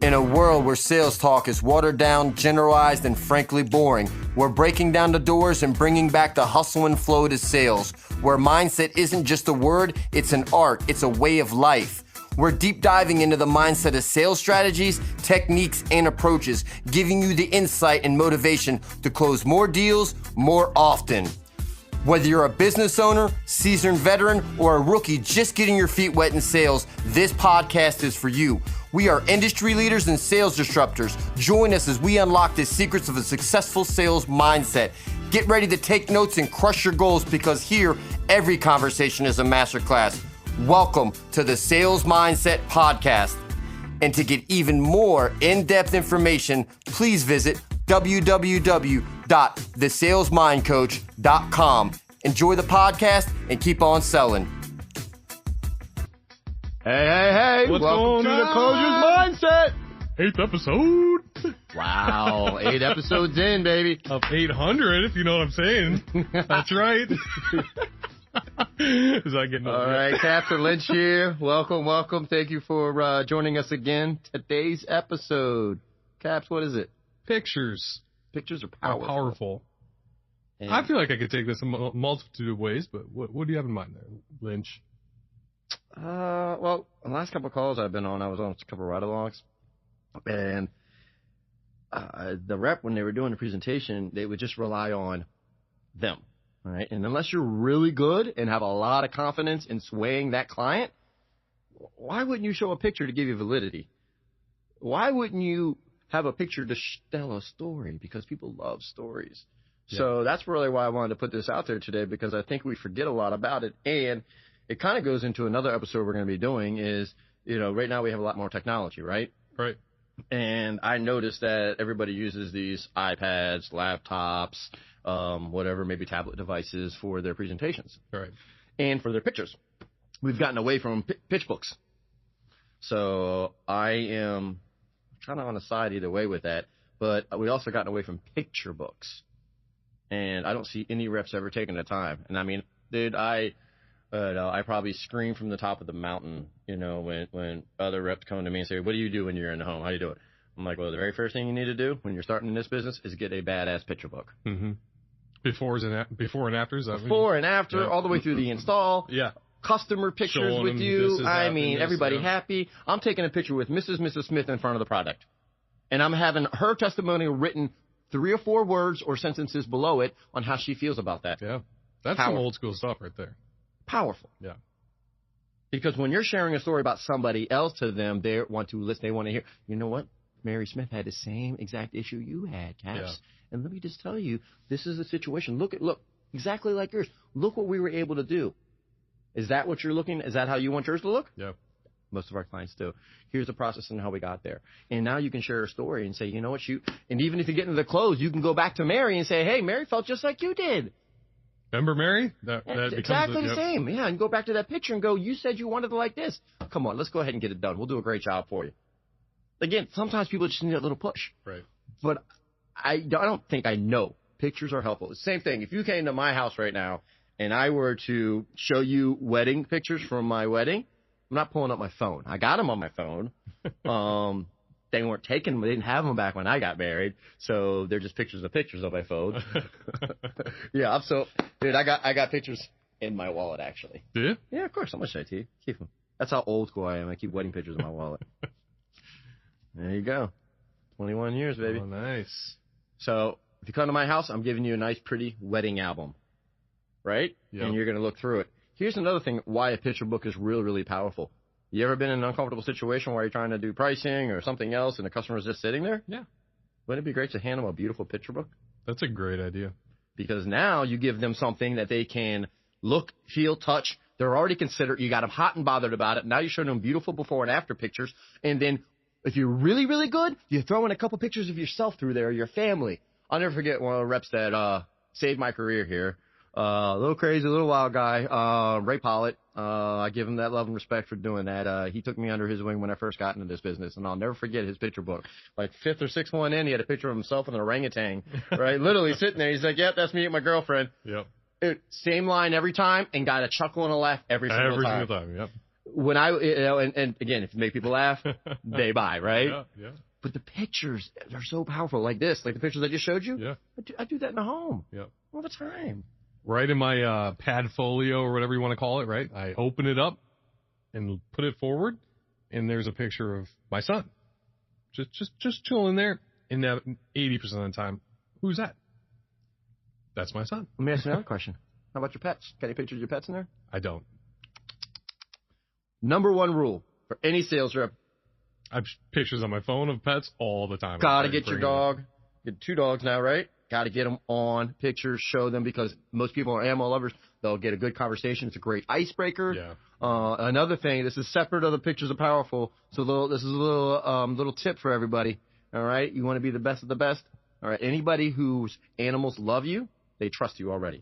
In a world where sales talk is watered down, generalized, and frankly boring, we're breaking down the doors and bringing back the hustle and flow to sales, where mindset isn't just a word, it's an art, it's a way of life. We're deep diving into the mindset of sales strategies, techniques, and approaches, giving you the insight and motivation to close more deals more often. Whether you're a business owner, seasoned veteran, or a rookie just getting your feet wet in sales, this podcast is for you. We are industry leaders and sales disruptors. Join us as we unlock the secrets of a successful sales mindset. Get ready to take notes and crush your goals, because here, every conversation is a masterclass. Welcome to the Sales Mindset Podcast. And to get even more in-depth information, please visit www.thesalesmindcoach.com. Enjoy the podcast and keep on selling. Hey. What's Welcome going to the on? Closers Mindset. 8th episode Wow. 8 episodes in, baby. of 800, if you know what I'm saying. That's right. Is that getting All right, Captain Lynch here. Welcome. Thank you for joining us again. Today's episode. Caps, what is it? Pictures Pictures are are powerful. powerful. And I feel like I could take this a multitude of ways, but what do you have in mind there, Lynch? well, the last couple of calls I've been on, I was on a couple of ride-alongs. And the rep, when they were doing the presentation, they would just rely on them. All right. And unless you're really good and have a lot of confidence in swaying that client, why wouldn't you show a picture to give you validity? Why wouldn't you have a picture to tell a story? Because people love stories. Yeah. So that's really why I wanted to put this out there today, because I think we forget a lot about it. And it kind of goes into another episode we're going to be doing is, right now we have a lot more technology, right? Right. And I noticed that everybody uses these iPads, laptops, whatever, maybe tablet devices for their presentations Right. and for their pictures. We've gotten away from pitch books. So I am kind of on the side either way with that. But we also gotten away from picture books. And I don't see any reps ever taking the time. And I mean, dude, I probably scream from the top of the mountain, when other reps come to me and say, what do you do when you're in the home? How do you do it? I'm like, well, the very first thing you need to do when you're starting in this business is get a badass picture book. Mm-hmm. Before and after, is that Before and after, Yeah. all the way through the install. Yeah. Customer pictures Showing with them you. this is I happening, mean, this, everybody yeah. happy. I'm taking a picture with Mrs. Smith in front of the product. And I'm having her testimonial written 3 or 4 words or sentences below it on how she feels about that. Yeah. That's Powerful. some old school stuff right there. Powerful. Yeah. Because when you're sharing a story about somebody else to them, they want to listen. They want to hear, you know what? Mary Smith had the same exact issue you had, Caps. Yeah. And let me just tell you, this is the situation. Look, exactly like yours. Look what we were able to do. Is that what you're looking? Is that how you want yours to look? Yeah. Most of our clients do. Here's the process and how we got there. And now you can share a story and say, you know what, and even if you get into the close, you can go back to Mary and say, hey, Mary felt just like you did. Remember Mary? That becomes Exactly the yep. same. Yeah, and go back to that picture and go, you said you wanted it like this. Come on, let's go ahead and get it done. We'll do a great job for you. Again, sometimes people just need a little push. Right. But I don't think I know. Pictures are helpful. Same thing. If you came to my house right now and I were to show you wedding pictures from my wedding, I'm not pulling up my phone. I got them on my phone. They weren't taken. They didn't have them back when I got married. So they're just pictures on my phone. Yeah. Dude, I got pictures in my wallet, actually. Do you? Yeah, of course. How much should I keep them? That's how old school I am. I keep wedding pictures in my wallet. There you go. 21 years, baby. Oh, nice. So if you come to my house, I'm giving you a nice, pretty wedding album, right? Yep. And you're going to look through it. Here's another thing why a picture book is really, really powerful. You ever been in an uncomfortable situation where you're trying to do pricing or something else and the customer's just sitting there? Yeah. Wouldn't it be great to hand them a beautiful picture book? That's a great idea. Because now you give them something that they can look, feel, touch. They're already considered. You got them hot and bothered about it. Now you're showing them beautiful before and after pictures. And then if you're really, really good, you throw in a couple pictures of yourself through there, your family. I'll never forget one of the reps that saved my career here. A little crazy, a little wild guy, Ray Pollitt. I give him that love and respect for doing that. He took me under his wing when I first got into this business, and I'll never forget his picture book. Like 5th or 6th one in, he had a picture of himself with an orangutan, right? Literally sitting there. He's like, yep, that's me and my girlfriend. Yep. Same line every time, and got a chuckle and a laugh every single time. Yep. when I, and again, if you make people laugh, they buy, right? Yeah, yeah, But the pictures, they're so powerful, like this, like the pictures I just showed you. yeah, I do that in the home yeah. all the time. Right in my pad folio or whatever you want to call it, right? I open it up and put it forward, and there's a picture of my son, just chilling there. And now 80% of the time, who's that? That's my son. Let me ask you another question. How about your pets? Got any pictures of your pets in there? I don't. Number one rule for any sales rep: I have pictures on my phone of pets all the time. gotta get your dog. Get 2 dogs now, right? Got to get them on pictures, show them, because most people are animal lovers. They'll get a good conversation. It's a great icebreaker. Yeah. Another thing, this is separate of the pictures are powerful. So this is a little tip for everybody. All right, you want to be the best of the best. All right, anybody whose animals love you, they trust you already.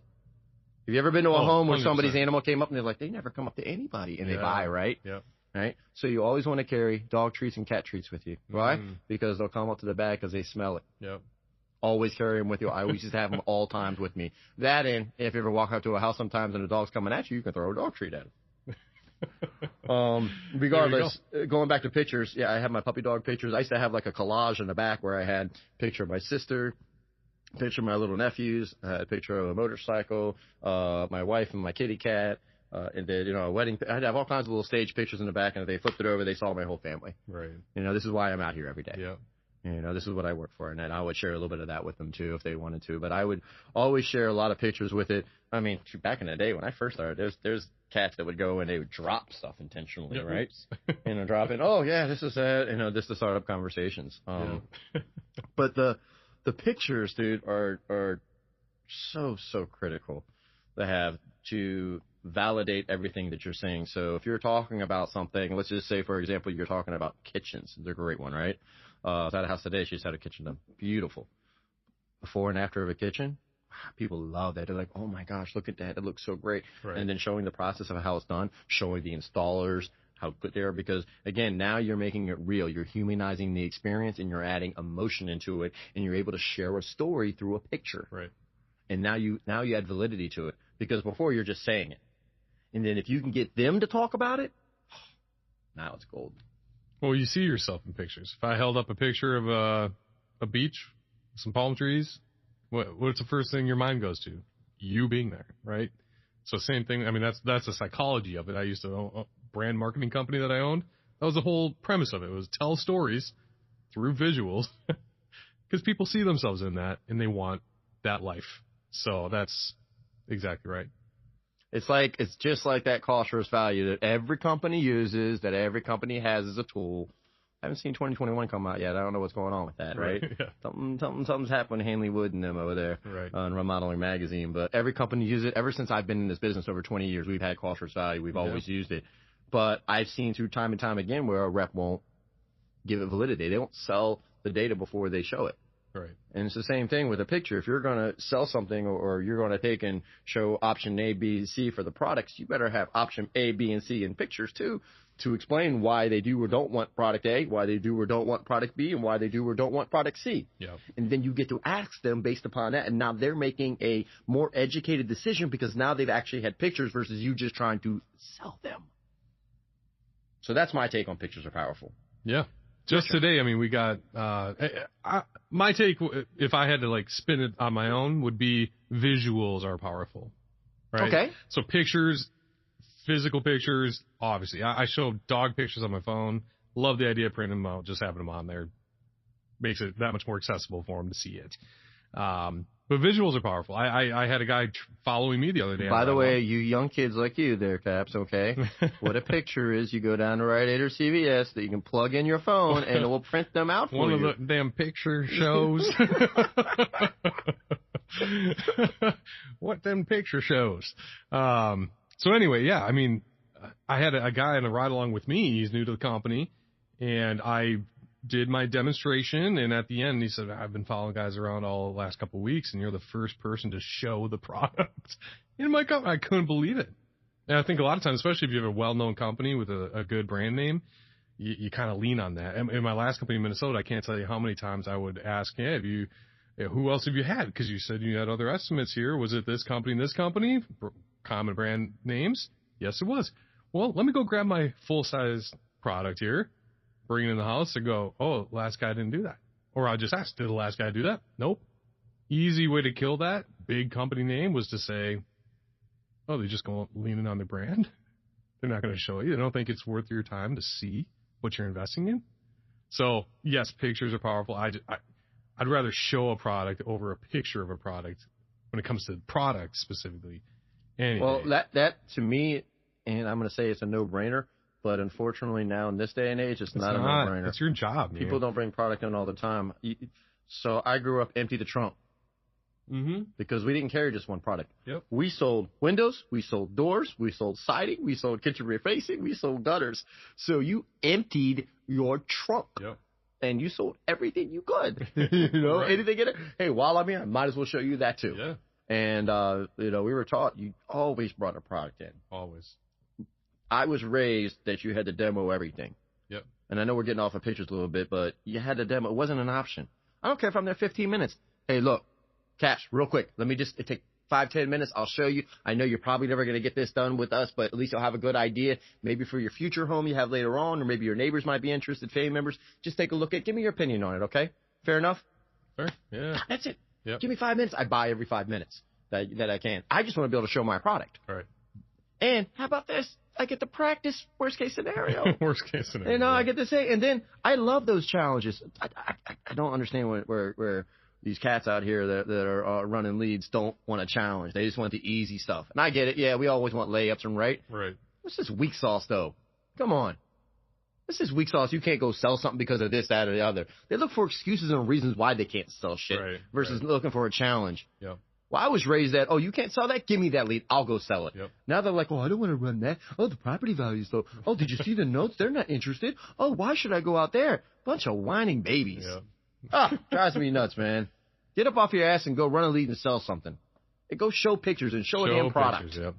Have you ever been to a home where 100%. somebody's animal came up and they're like, they never come up to anybody, and they buy, right? Yeah. Right. So you always want to carry dog treats and cat treats with you. Why? Because they'll come up to the bag because they smell it. Yep. Always carry them with you. I always just have them all times with me. That, and if you ever walk up to a house sometimes and the dog's coming at you, you can throw a dog treat at him. Regardless, going back to pictures, yeah, I have my puppy dog pictures. I used to have like a collage in the back where I had a picture of my sister, a picture of my little nephews, I had a picture of a motorcycle, my wife and my kitty cat, and then, a wedding. I'd have all kinds of little stage pictures in the back, and if they flipped it over, they saw my whole family. Right. This is why I'm out here every day. Yeah. This is what I work for, and then I would share a little bit of that with them too if they wanted to. But I would always share a lot of pictures with it. I mean, back in the day when I first started, there's cats that would go and they would drop stuff intentionally, right? Drop in. Oh yeah, this is that. Just to start up conversations. But the pictures, dude, are so critical to have to validate everything that you're saying. So if you're talking about something, let's just say, for example, you're talking about kitchens. They're a great one, right? I was at a house today. She just had a kitchen done. Beautiful. Before and after of a kitchen. People love that. They're like, oh my gosh, look at that. It looks so great. Right. And then showing the process of how it's done, showing the installers how good they are. Because again, now you're making it real. You're humanizing the experience and you're adding emotion into it. And you're able to share a story through a picture. Right. And now you add validity to it. Because before you're just saying it. And then if you can get them to talk about it, now it's gold. Well, you see yourself in pictures. If I held up a picture of a beach, some palm trees, what's the first thing your mind goes to? You being there, right? So same thing. I mean, that's the psychology of it. I used to own a brand marketing company that I owned. That was the whole premise of it. It was tell stories through visuals because people see themselves in that and they want that life. So that's exactly right. It's just like that cost versus value that every company uses, that every company has as a tool. I haven't seen 2021 come out yet. I don't know what's going on with that, right? Yeah. Something's happened to Hanley Wood and them over there Right. on Remodeling Magazine. But every company uses it. Ever since I've been in this business over 20 years, we've had cost versus value. We've always used it. But I've seen through time and time again where a rep won't give it validity. They don't sell the data before they show it. Right. And it's the same thing with a picture. If you're going to sell something or you're going to take and show option A, B, C for the products, you better have option A, B, and C in pictures too to explain why they do or don't want product A, why they do or don't want product B, and why they do or don't want product C. Yeah. And then you get to ask them based upon that. And now they're making a more educated decision because now they've actually had pictures versus you just trying to sell them. So that's my take on pictures are powerful. Yeah. Just today, I mean, we got my take, if I had to like spin it on my own, would be visuals are powerful. Right? Okay. So pictures, physical pictures, obviously. I show dog pictures on my phone. Love the idea of printing them out, just having them on there. Makes it that much more accessible for them to see it. But visuals are powerful. I had a guy following me the other day. By the way, you young kids like you there, Caps, okay? What a picture is, you go down to Rite Aid or CVS that you can plug in your phone and it will print them out for you. One of the damn picture shows. What them picture shows. So anyway, yeah, I mean, I had a guy in a ride along with me. He's new to the company, and I did my demonstration, and at the end he said, I've been following guys around all the last couple of weeks, and you're the first person to show the product in my company. I couldn't believe it. And I think a lot of times, especially if you have a well-known company with a good brand name, you kind of lean on that. In my last company in Minnesota, I can't tell you how many times I would ask, hey, who else have you had? Because you said you had other estimates here. Was it this company and this company? Common brand names? Yes, it was. Well, let me go grab my full-size product here, bring it in the house, and go, oh, last guy didn't do that. Or I'll just ask, did the last guy do that? Nope. Easy way to kill that big company name was to say, oh, they just go leaning on the brand. They're not going to show you. They don't think it's worth your time to see what you're investing in. So, yes, pictures are powerful. I'd rather show a product over a picture of a product when it comes to product specifically. Anyway. Well, that to me, and I'm going to say it's a no-brainer, but unfortunately now in this day and age, it's not a no-brainer. It's your job. People don't bring product in all the time. So I grew up empty the trunk. Mm-hmm. Because we didn't carry just one product. Yep. We sold windows, we sold doors, we sold siding, we sold kitchen refacing, we sold gutters. So you emptied your trunk. Yep. And you sold everything you could. Right. Anything in it. Hey, while I'm here, I might as well show you that too. Yeah. And, we were taught you always brought a product in. Always. I was raised that you had to demo everything. Yep. And I know we're getting off of pictures a little bit, but you had to demo. It wasn't an option. I don't care if I'm there 15 minutes. Hey, look. Cash, real quick. Let me just take 5-10 minutes. I'll show you. I know you're probably never going to get this done with us, but at least you'll have a good idea. Maybe for your future home you have later on, or maybe your neighbors might be interested, family members. Just take a look at. Give me your opinion on it, okay? Fair enough. Fair. Yeah. That's it. Yep. Give me 5 minutes. I buy every 5 minutes that I can. I just want to be able to show my product. All right. And how about this? I get to practice worst case scenario. Worst case scenario. I get to say, and then I love those challenges. I don't understand where these cats out here that are running leads don't want a challenge. They just want the easy stuff. And I get it. Yeah, we always want layups and right. What's this weak sauce, though? Come on. This is weak sauce. You can't go sell something because of this, that, or the other. They look for excuses and reasons why they can't sell shit versus looking for a challenge. Yep. Well, I was raised that, oh, you can't sell that? Give me that lead. I'll go sell it. Yep. Now they're like, oh, I don't want to run that. Oh, the property values, though. Oh, did you see the notes? They're not interested. Oh, why should I go out there? Bunch of whining babies. Yep. Drives me nuts, man. Get up off your ass and go run a lead and sell something. And go show pictures and show a damn product. Pictures,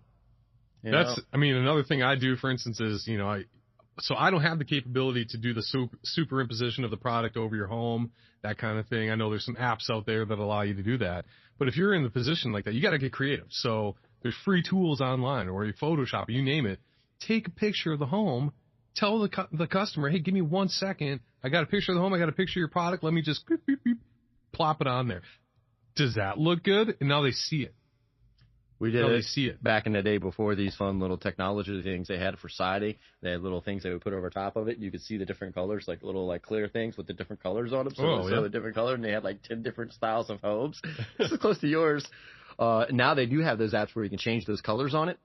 yep. I mean, another thing I do, for instance, is, I don't have the capability to do the superimposition of the product over your home, that kind of thing. I know there's some apps out there that allow you to do that. But if you're in the position like that, you got to get creative. So there's free tools online, or you Photoshop, you name it. Take a picture of the home. Tell the customer, hey, give me 1 second. I got a picture of the home. I got a picture of your product. Let me just beep, beep, beep, plop it on there. Does that look good? And now they see it. We did it back in the day before these fun little technology things they had for siding. They had little things they would put over top of it. You could see the different colors, like little clear things with the different colors on them. So the different color, and they had 10 different styles of homes. This is close to yours. Now they do have those apps where you can change those colors on it.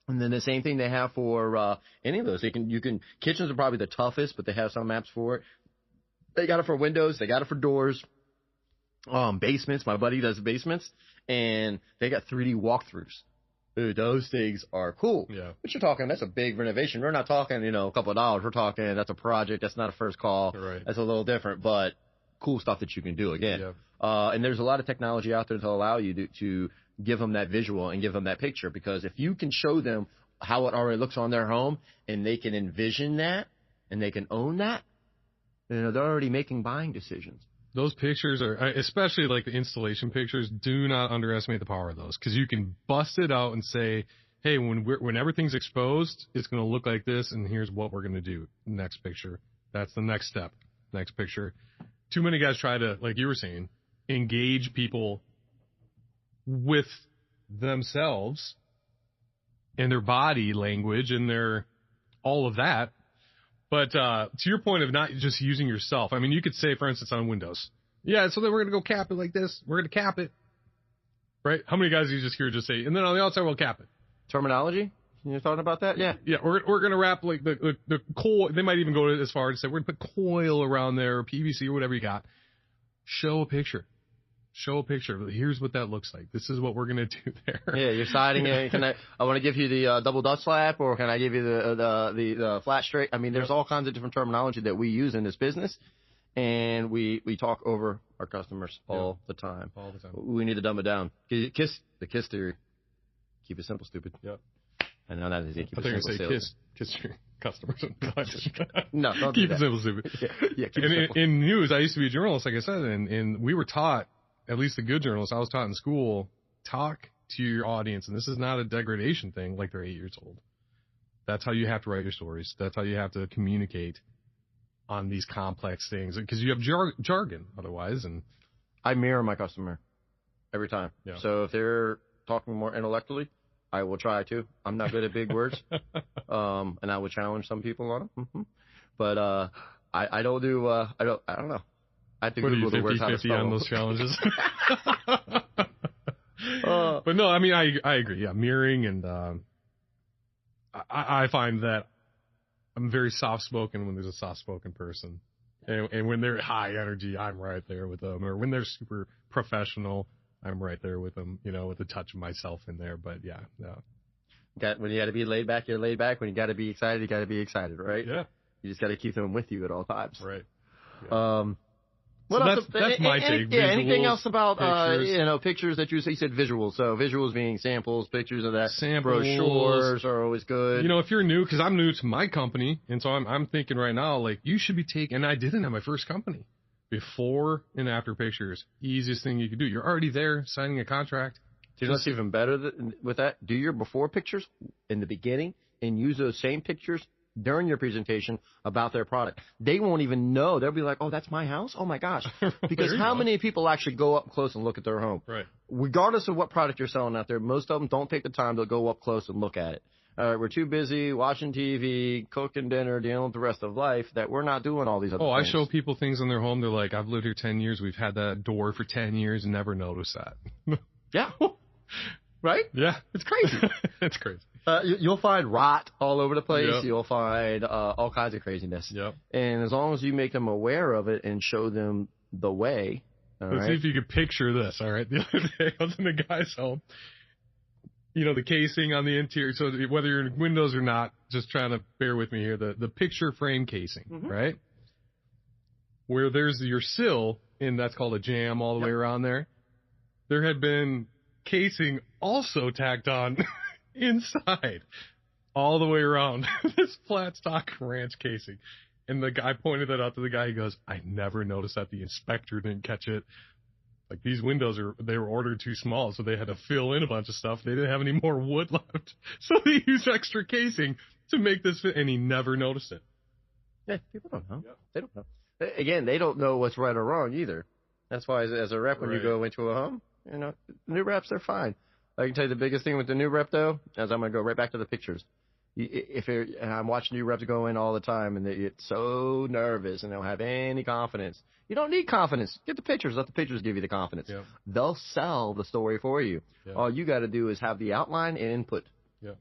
And then the same thing they have for any of those. Kitchens are probably the toughest, but they have some apps for it. They got it for windows. They got it for doors. Basements. My buddy does basements, and they got 3D walkthroughs. Dude, those things are cool. Yeah. But you're talking, that's a big renovation. We're not talking, a couple of dollars. We're talking, that's a project. That's not a first call. Right. That's a little different, but cool stuff that you can do again. Yeah. And there's a lot of technology out there to allow you to give them that visual and give them that picture, because if you can show them how it already looks on their home and they can envision that and they can own that, they're already making buying decisions. Those pictures are, especially like the installation pictures, do not underestimate the power of those, because you can bust it out and say, hey, when everything's exposed, it's going to look like this, and here's what we're going to do. Next picture. That's the next step. Next picture. Too many guys try to, like you were saying, engage people with themselves and their body language and their all of that. But to your point of not just using yourself, I mean, you could say, for instance, on Windows, yeah, so then we're going to go cap it like this. We're going to cap it, right? How many guys do you just hear just say, and then on the outside, we'll cap it? Terminology? You're talking about that? Yeah. Yeah, we're going to wrap like the coil. They might even go as far as say, we're going to put coil around there, or PVC, or whatever you got. Show a picture. Here's what that looks like. This is what we're going to do there. Yeah, you're siding it. I want to give you the double Dutch slap, or can I give you the flat straight? I mean, there's all kinds of different terminology that we use in this business, and we talk over our customers all the time. All the time. We need to dumb it down. The KISS theory. Keep it simple, stupid. Yep. And now that is it. I think you say kiss your customers. No, don't keep do it simple, stupid. Yeah, keep it simple. In news, I used to be a journalist, like I said, and we were taught, at least the good journalists I was taught in school, talk to your audience. And this is not a degradation thing, like they're 8 years old. That's how you have to write your stories. That's how you have to communicate on these complex things, because you have jargon otherwise. And I mirror my customer every time. Yeah. So So if they're talking more intellectually, I will try to. I'm not good at big words, and I will challenge some people on them. But I don't do. I don't know. I have to what are you, Google the words how to 50-50 spell on them. those challenges? But no, I mean, I agree. Yeah, mirroring, and I find that I'm very soft-spoken when there's a soft-spoken person. And when they're high energy, I'm right there with them. Or when they're super professional, I'm right there with them, with a touch of myself in there. But yeah. When you got to be laid back, you're laid back. When you got to be excited, you got to be excited, right? Yeah. You just got to keep them with you at all times. Right. What So else? that's my take. Yeah. Anything Visuals, else about pictures. pictures that you said visuals? So visuals being samples, pictures of that. Samples. Brochures are always good. If you're new, because I'm new to my company, and so I'm thinking right now, like, you should be taking, and I didn't have my first company, before and after pictures. Easiest thing you could do. You're already there signing a contract. Do you know what's even better with that? Do your before pictures in the beginning and use those same pictures during your presentation about their product. They won't even know. They'll be like, oh, that's my house? Oh, my gosh. Because how many people actually go up close and look at their home? Right. Regardless of what product you're selling out there, most of them don't take the time to go up close and look at it. We're too busy watching TV, cooking dinner, dealing with the rest of life that we're not doing all these other things. I show people things in their home. They're like, I've lived here 10 years. We've had that door for 10 years and never noticed that. Yeah. Right? Yeah. It's crazy. It's crazy. You'll find rot all over the place. Yep. You'll find all kinds of craziness. Yep. And as long as you make them aware of it and show them the way. Let's see if you could picture this. All right. The other day I was in a guy's home. The casing on the interior. So whether you're in Windows or not, just trying to bear with me here. The picture frame casing, right? Where there's your sill, and that's called a jamb all the way around there. There had been casing also tacked on inside all the way around this flat stock ranch casing. And the guy pointed that out to the guy. He goes, I never noticed that. The inspector didn't catch it. Like, these windows they were ordered too small, so they had to fill in a bunch of stuff. They didn't have any more wood left. So they used extra casing to make this fit, and he never noticed it. Yeah, people don't know. Yep. They don't know. Again, they don't know what's right or wrong either. That's why, as a rep, when you go into a home, new reps, they're fine. I can tell you the biggest thing with the new rep, though, as I'm going to go right back to the pictures. And I'm watching new reps go in all the time, and they get so nervous and they don't have any confidence. You don't need confidence. Get the pictures. Let the pictures give you the confidence. Yep. They'll sell the story for you. Yep. All you got to do is have the outline and input. Yep.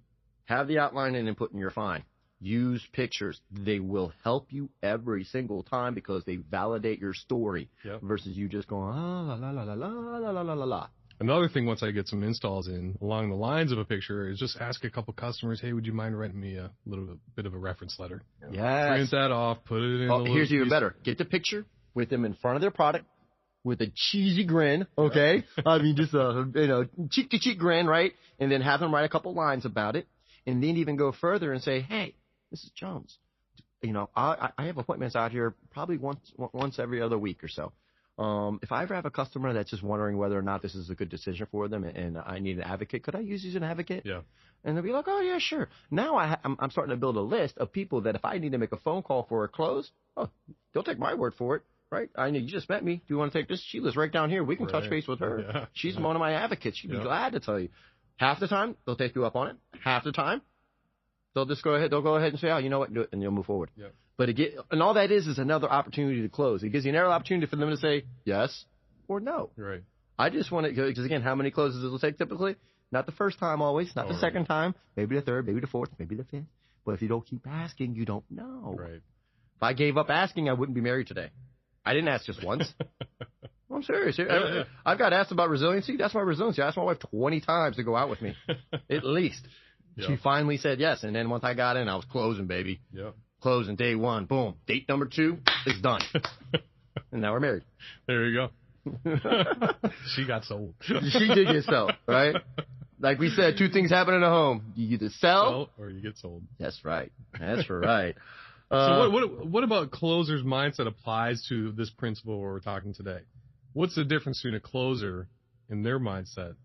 Have the outline and input, and you're fine. Use pictures. They will help you every single time because they validate your story versus you just going, la, la, la, la, la, la, la, la, la. Another thing, once I get some installs in along the lines of a picture, is just ask a couple customers, hey, would you mind writing me a little bit of a reference letter? Yes. Print that off, put it in. Here's even better. Get the picture with them in front of their product with a cheesy grin, okay? I mean, just a cheek-to-cheek grin, right? And then have them write a couple lines about it, and then even go further and say, hey, this is Jones. I have appointments out here probably once every other week or so. If I ever have a customer that's just wondering whether or not this is a good decision for them and I need an advocate, could I use you as an advocate? Yeah. And they'll be like, oh, yeah, sure. Now I'm starting to build a list of people that if I need to make a phone call for a close, they'll take my word for it, right? You just met me. Do you want to take this? Sheila's right down here. We can touch base with her. Yeah. She's one of my advocates. She'd be glad to tell you. Half the time, they'll take you up on it. Half the time, they'll just go ahead and say, oh, you know what, do it, and you'll move forward. Yeah. But and all that is another opportunity to close. It gives you another opportunity for them to say yes or no. Right. I just want to, because again, how many closes it will take typically? Not the first time always, not the second time, maybe the third, maybe the fourth, maybe the fifth. But if you don't keep asking, you don't know. Right. If I gave up asking, I wouldn't be married today. I didn't ask just once. I'm serious. I've got asked about resiliency. That's my resiliency. I asked my wife 20 times to go out with me, at least. Yep. She finally said yes. And then once I got in, I was closing, baby. Yeah. Closing day one. Boom. Date number 2 is done. And now we're married. There you go. She got sold. She did get sold, right? Like we said, 2 things happen in a home. You either sell or you get sold. That's right. That's right. So what about closer's mindset applies to this principle where we're talking today? What's the difference between a closer and their mindset?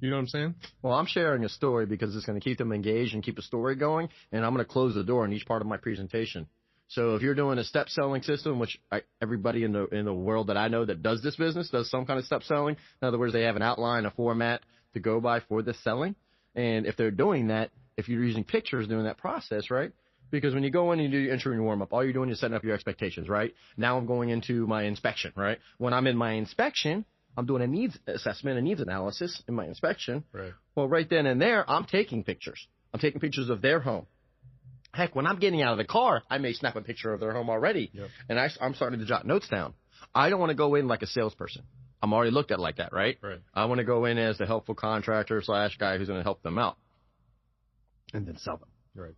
You know what I'm saying? Well, I'm sharing a story because it's going to keep them engaged and keep a story going, and I'm going to close the door on each part of my presentation. So if you're doing a step selling system, which everybody in the world that I know that does this business does some kind of step selling. In other words, they have an outline, a format to go by for the selling. And if they're doing that, if you're using pictures during that process, right? Because when you go in and you do your intro and your warm up, all you're doing is setting up your expectations, right? Now I'm going into my inspection, right? When I'm in my inspection, I'm doing a needs assessment, a needs analysis in my inspection. Right. Well, right then and there, I'm taking pictures. I'm taking pictures of their home. Heck, when I'm getting out of the car, I may snap a picture of their home already. Yep. And I'm starting to jot notes down. I don't want to go in like a salesperson. I'm already looked at like that, right? Right. I want to go in as the helpful contractor / guy who's going to help them out and then sell them. Right.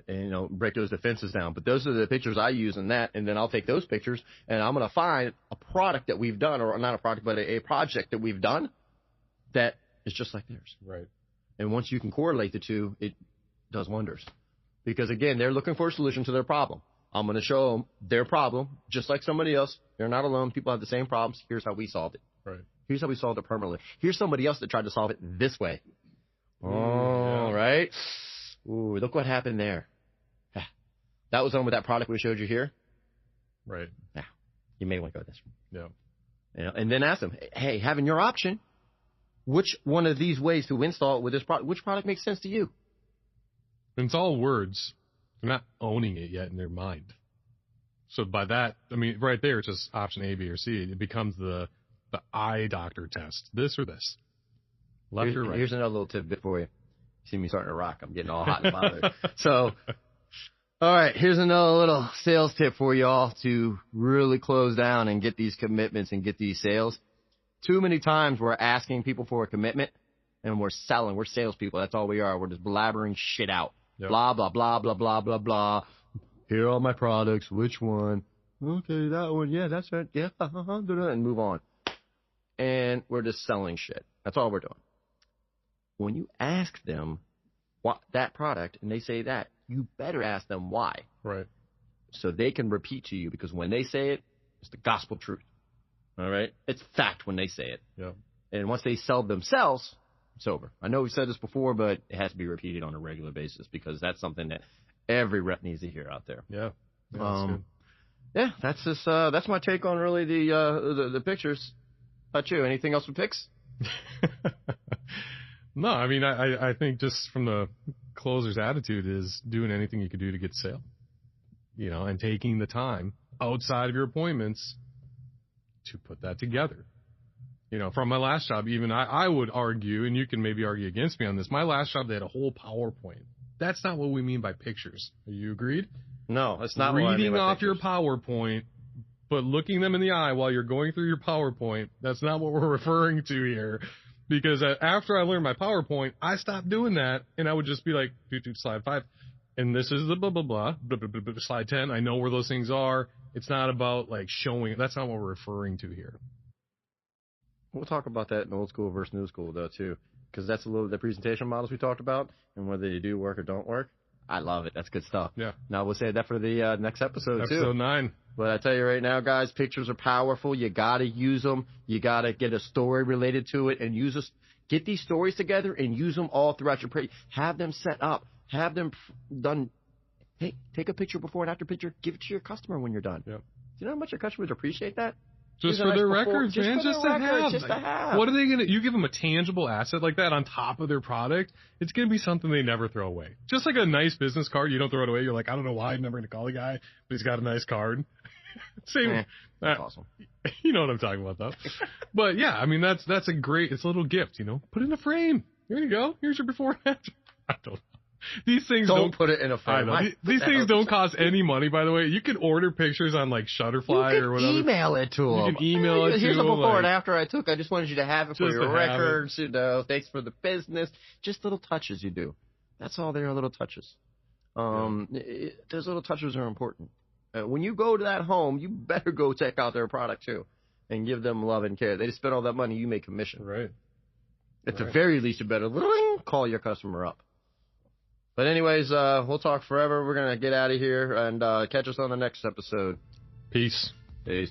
And, break those defenses down. But those are the pictures I use in that. And then I'll take those pictures and I'm going to find a product that we've done, or not a product, but a project that we've done that is just like theirs. Right. And once you can correlate the two, it does wonders. Because, again, they're looking for a solution to their problem. I'm going to show them their problem, just like somebody else. They're not alone. People have the same problems. Here's how we solved it. Right. Here's how we solved it permanently. Here's somebody else that tried to solve it this way. Oh, yeah. right? Ooh, look what happened there. That was on with that product we showed you here. Right. Yeah, you may want to go this Yeah. way. And then ask them, hey, having your option, which one of these ways to install it with this product, which product makes sense to you? And it's all words. They're not owning it yet in their mind. So by that, I mean, right there, it's just option A, B, or C. It becomes the eye doctor test. This or this. Left or right. Here's another little tidbit for you. See me starting to rock. I'm getting all hot and bothered. So, all right, here's another little sales tip for y'all to really close down and get these commitments and get these sales. Too many times we're asking people for a commitment and we're selling. We're salespeople. That's all we are. We're just blabbering shit out. Yep. Blah, blah, blah, blah, blah, blah, blah. Here are all my products. Which one? Okay, that one. Yeah, that's right. Yeah, and move on. And we're just selling shit. That's all we're doing. When you ask them what that product and they say that, you better ask them why. Right. So they can repeat to you, because when they say it, it's the gospel truth. All right? It's fact when they say it. Yeah. And once they sell themselves, it's over. I know we've said this before, but it has to be repeated on a regular basis, because that's something that every rep needs to hear out there. Yeah. Yeah, that's good. Yeah, that's just that's my take on really the pictures. How about you? Anything else with pics? No, I mean, I think just from the closer's attitude is doing anything you can do to get sale, and taking the time outside of your appointments to put that together. From my last job, even I would argue, and you can maybe argue against me on this, my last job, they had a whole PowerPoint. That's not what we mean by pictures. Are you agreed? No, it's not reading what I mean off your PowerPoint, but looking them in the eye while you're going through your PowerPoint. That's not what we're referring to here. Because after I learned my PowerPoint, I stopped doing that, and I would just be like, slide 5, and this is the blah, blah, blah, slide 10. I know where those things are. It's not about, like, showing. That's not what we're referring to here. We'll talk about that in old school versus new school, though, too, because that's a little of the presentation models we talked about, and whether they do work or don't work. I love it. That's good stuff. Yeah. Now, we'll save that for the next episode, too. Episode 9. But I tell you right now, guys, pictures are powerful. You got to use them. You got to get a story related to it and get these stories together and use them all throughout your have them set up. Have them done. Hey, take a picture before and after picture. Give it to your customer when you're done. Yep. Do you know how much your customers appreciate that? Just for their records, man. Just to have. What are they going to, you give them a tangible asset like that on top of their product, it's going to be something they never throw away. Just like a nice business card, you don't throw it away. You're like, I don't know why I'm never going to call the guy, but he's got a nice card. Same. That's awesome. You know what I'm talking about, though. But yeah, I mean, it's a little gift, Put it in a frame. Here you go. Here's your before and after. I don't know. These things don't put it in a frame. These things don't cost any money, by the way. You can order pictures on like Shutterfly or whatever. Email it to them. You can email it to them. Here's a before and after I took. I just wanted you to have it for your records. It. Thanks for the business. Just little touches you do. That's all. They are little touches. Those little touches are important. When you go to that home, you better go check out their product too, and give them love and care. They just spend all that money. You make commission. Right. At the very least, you better call your customer up. But anyways, we'll talk forever. We're going to get out of here and catch us on the next episode. Peace. Peace.